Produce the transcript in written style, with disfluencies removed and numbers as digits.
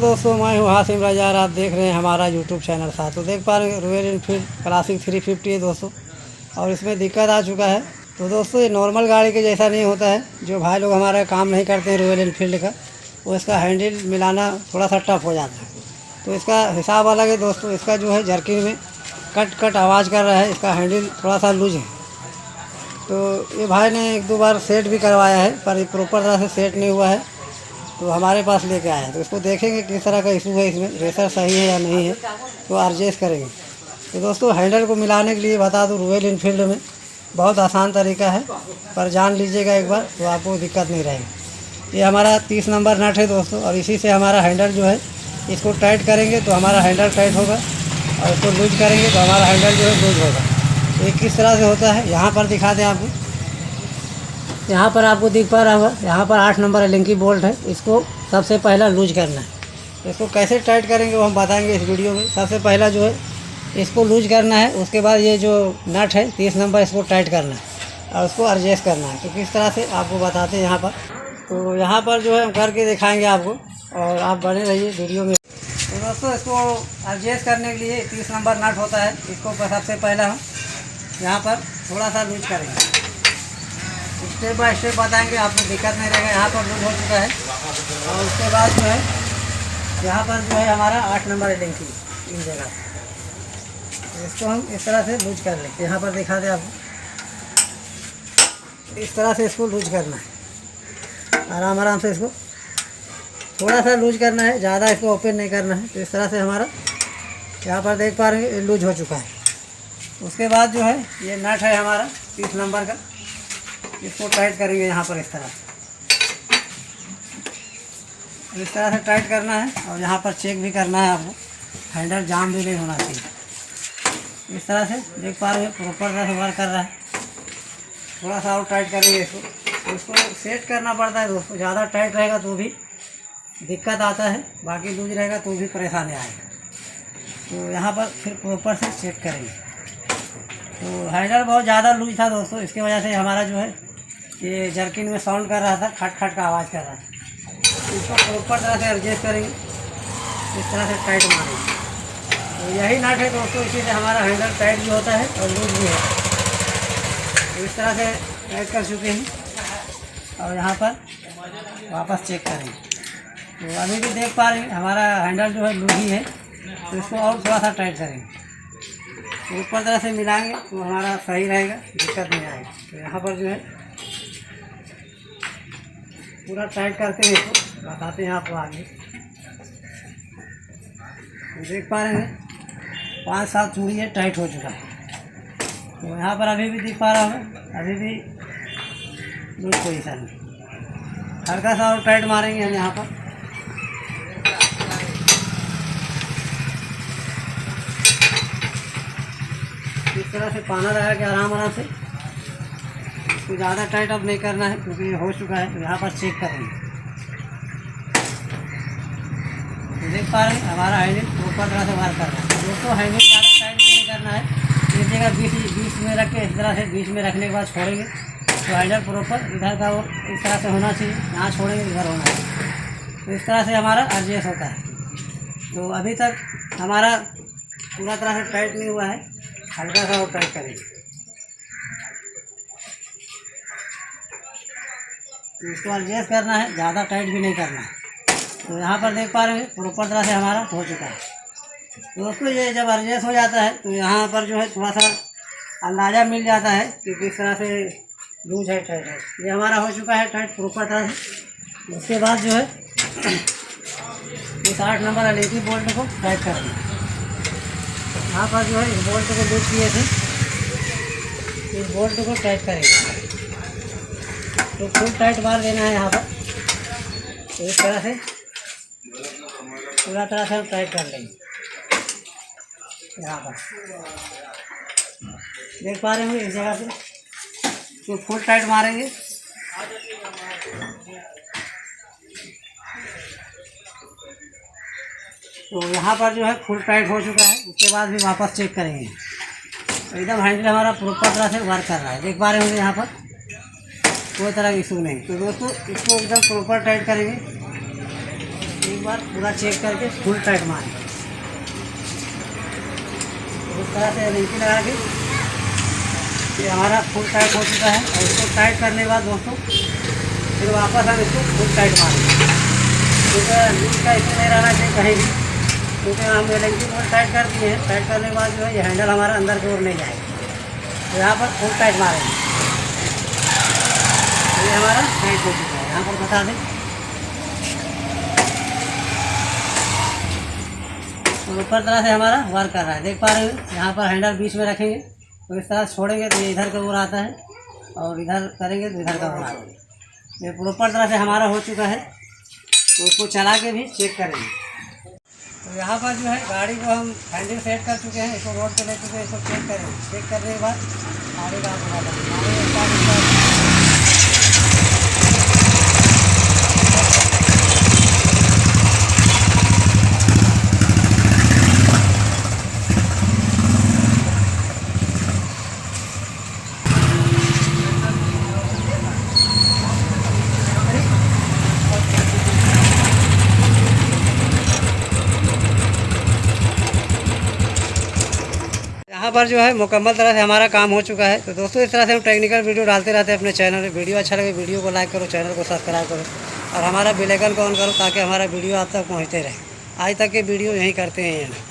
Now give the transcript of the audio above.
दोस्तों, मैं हूँ हासिम रज़ा। आप देख रहे हैं हमारा यूट्यूब चैनल साथ। तो देख पा रहे हैं रॉयल एनफील्ड क्लासिक 350 है दोस्तों, और इसमें दिक्कत आ चुका है। तो दोस्तों ये नॉर्मल गाड़ी के जैसा नहीं होता है। जो भाई लोग हमारा काम नहीं करते हैं रॉयल एनफील्ड का, वो इसका हैंडल मिलाना थोड़ा सा टफ हो जाता है। तो इसका हिसाब अलग है दोस्तों। इसका जो है जर्किन में कट कट आवाज़ कर रहा है। इसका हैंडल थोड़ा सा लूज है। तो ये भाई ने 1-2 बार सेट भी करवाया है, पर प्रॉपर तरह से सेट नहीं हुआ है। तो हमारे पास लेके आए हैं। तो इसको देखेंगे किस तरह का इशू है, इसमें रेसर सही है या नहीं है, तो एडजस्ट करेंगे। तो दोस्तों हैंडल को मिलाने के लिए बता दूं, रॉयल एनफील्ड में बहुत आसान तरीका है, पर जान लीजिएगा एक बार तो आपको दिक्कत नहीं रहेगी। ये हमारा 30 नंबर नट है दोस्तों, और इसी से हमारा हैंडल जो है, इसको टाइट करेंगे तो हमारा हैंडल टाइट होगा, और इसको लूज करेंगे तो हमारा हैंडल जो है लूज होगा। ये किस तरह से होता है यहाँ पर दिखा दें आपको। यहाँ पर आपको दिख पा रहा होगा, यहाँ पर 8 नंबर लिंकी बोल्ट है। इसको सबसे पहला लूज करना है। इसको कैसे टाइट करेंगे वो हम बताएंगे इस वीडियो में। सबसे पहला जो है इसको लूज करना है। उसके बाद ये जो नट है 30 नंबर, इसको टाइट करना है और उसको एडजस्ट करना है। तो किस तरह से आपको बताते हैं यहाँ पर। तो यहाँ पर जो है हम करके दिखाएँगे आपको, और आप बने रहिए वीडियो में। तो दोस्तों इसको एडजस्ट करने के लिए 30 नंबर नट होता है। इसको सबसे पहला हम यहाँ पर थोड़ा सा लूज करेंगे। स्टेप बाय स्टेप बताएंगे, आपको दिक्कत नहीं रहेगा। यहाँ पर लूज हो चुका है, और उसके बाद जो है यहाँ पर जो है हमारा 8 नंबर लिंकी इन जगह। तो इसको हम इस तरह से लूज कर लें। यहाँ पर दिखा दें आपको, इस तरह से इसको लूज करना है। आराम आराम से इसको थोड़ा सा लूज करना है, ज़्यादा इसको ओपन नहीं करना है। तो इस तरह से हमारा यहाँ पर देख पा रहे हैं लूज हो चुका है। उसके बाद जो है ये नट है हमारा 30 नंबर का, इसको टाइट करेंगे यहाँ पर इस तरह से टाइट करना है। और यहाँ पर चेक भी करना है आपको, हैंडल जाम भी नहीं होना चाहिए। इस तरह से देख पा रहे हैं प्रॉपर तरह से वर्क कर रहा है। थोड़ा सा और टाइट करेंगे इसको। तो इसको सेट करना पड़ता है दोस्तों। ज़्यादा टाइट रहेगा तो भी दिक्कत आता है, बाकी लूज रहेगा तो भी परेशानी आएगा। तो यहाँ पर फिर प्रॉपर से सेट करेंगे। तो हैंडल बहुत ज़्यादा लूज था दोस्तों, इसकी वजह से हमारा जो है ये जर्किन में साउंड कर रहा था, खट खट का आवाज़ कर रहा था। इसको प्रॉपर तरह से एडजस्ट करेंगे, इस तरह से टाइट मारेंगे। तो यही नट है दोस्तों, इसी से हमारा हैंडल टाइट भी होता है और लूज भी है। तो इस तरह से टाइट कर चुके हैं, और यहाँ पर वापस चेक करेंगे। तो अभी भी देख पा रहे हैं हमारा हैंडल जो है लूज ही है। तो इसको और थोड़ा सा टाइट करेंगे, ऊपर तरह से मिलाएंगे तो हमारा सही रहेगा, दिक्कत नहीं आएगी। तो यहाँ पर जो है पूरा टाइट करके इसको बताते हैं आपको आगे। तो देख पा रहे हैं 5-7 चूड़ी है टाइट हो चुका है। तो यहाँ पर अभी भी दिख पा रहा हूँ, अभी भी लूज पोजीशन में। हल्का सा और टाइट मारेंगे हम यहाँ पर। इस तरह से पाना रहेगा कि आराम आराम से, इसको ज़्यादा टाइट अब नहीं करना है क्योंकि ये हो चुका है। तो यहाँ पर चेक करेंगे। तो देख पा रहे हैं हमारा हैंडल प्रॉपर तरह से वर्क कर रहा है दोस्तों। हैंडल ज़्यादा टाइट भी नहीं करना है। इस जगह बीच में रख के इस तरह से बीच में रखने के बाद छोड़ेंगे तो हैंडल प्रॉपर इधर का वो इस तरह से होना चाहिए। यहाँ छोड़ेंगे इधर होना चाहिए। तो इस तरह से हमारा एडजस्ट होता है। तो अभी तक हमारा पूरा तरह से टाइट नहीं हुआ है, हल्का सा और टाइट करेंगे। तो इसको एडजस्ट करना है, ज़्यादा टाइट भी नहीं करना है। तो यहाँ पर देख पा रहे हैं प्रॉपर तरह से हमारा हो चुका है। तो दोस्तों ये जब एडजस्ट हो जाता है तो यहाँ पर जो है थोड़ा सा अंदाज़ा मिल जाता है कि किस तरह से लूज है टाइट है। ये हमारा हो चुका है टाइट प्रॉपर तरह से। उसके बाद जो है इस 8 नंबर एलईडी बोल्ट को टाइट कर दें। यहाँ पर जो है इस बोल्ट को लूज किए थे, इस बोल्ट को टाइट करेंगे। तो फुल टाइट मार देना है यहाँ पर। तो इस तरह से पूरा तरह से हम टाइट कर लेंगे। यहाँ पर देख पा रहे होंगे इस जगह से तो फुल टाइट मारेंगे। तो यहाँ पर जो है फुल टाइट हो चुका है। उसके बाद भी वापस चेक करेंगे। तो एकदम हैंडल हमारा प्रॉपर तरह से वर्क कर रहा है, देख पा रहे होंगे यहाँ पर कोई तरह का इशू नहीं। तो दोस्तों इसको एकदम प्रॉपर टाइट करेंगे। एक बार पूरा चेक करके फुल टाइट मारें। इस तरह से लिंकी लगा के ये हमारा फुल टाइट हो चुका है। और इसको टाइट करने के बाद दोस्तों फिर वापस हम इसको फुल टाइट मारेंगे, क्योंकि लीक का इसमें नहीं रहना चाहिए कहीं भी, क्योंकि हम ये लिंकी फुल टाइट कर दिए हैं। टाइट करने के बाद जो है ये हैंडल हमारा अंदर की ओर नहीं जाएगा। तो यहाँ पर फुल टाइट मारेंगे, तो ये हमारा टाइट हो चुका है। यहाँ पर बता दें तो ऊपर तरह से हमारा वर्क कर रहा है, देख पा रहे हैं। यहाँ पर हैंडल बीच में रखेंगे तो इस तरह छोड़ेंगे तो ये इधर की ओर आता है, और इधर करेंगे तो इधर का ओर आता है। ये प्रॉपर तरह से हमारा हो चुका है। तो उसको चला के भी चेक करेंगे। तो यहाँ पर जो है गाड़ी को हम हैंडल सेट कर चुके हैं, इसको रोड पे ले चुके हैं। इसको चेक करेंगे, चेक करने के बाद आगे का यहाँ पर जो है मुकम्मल तरह से हमारा काम हो चुका है। तो दोस्तों इस तरह से हम टेक्निकल वीडियो डालते रहते हैं अपने चैनल में। वीडियो अच्छा लगे वीडियो को लाइक करो, चैनल को सब्सक्राइब करो और हमारा बेल आइकन को ऑन करो, ताकि हमारा वीडियो आप तक पहुँचते रहे। आज तक के वीडियो यहीं करते हैं।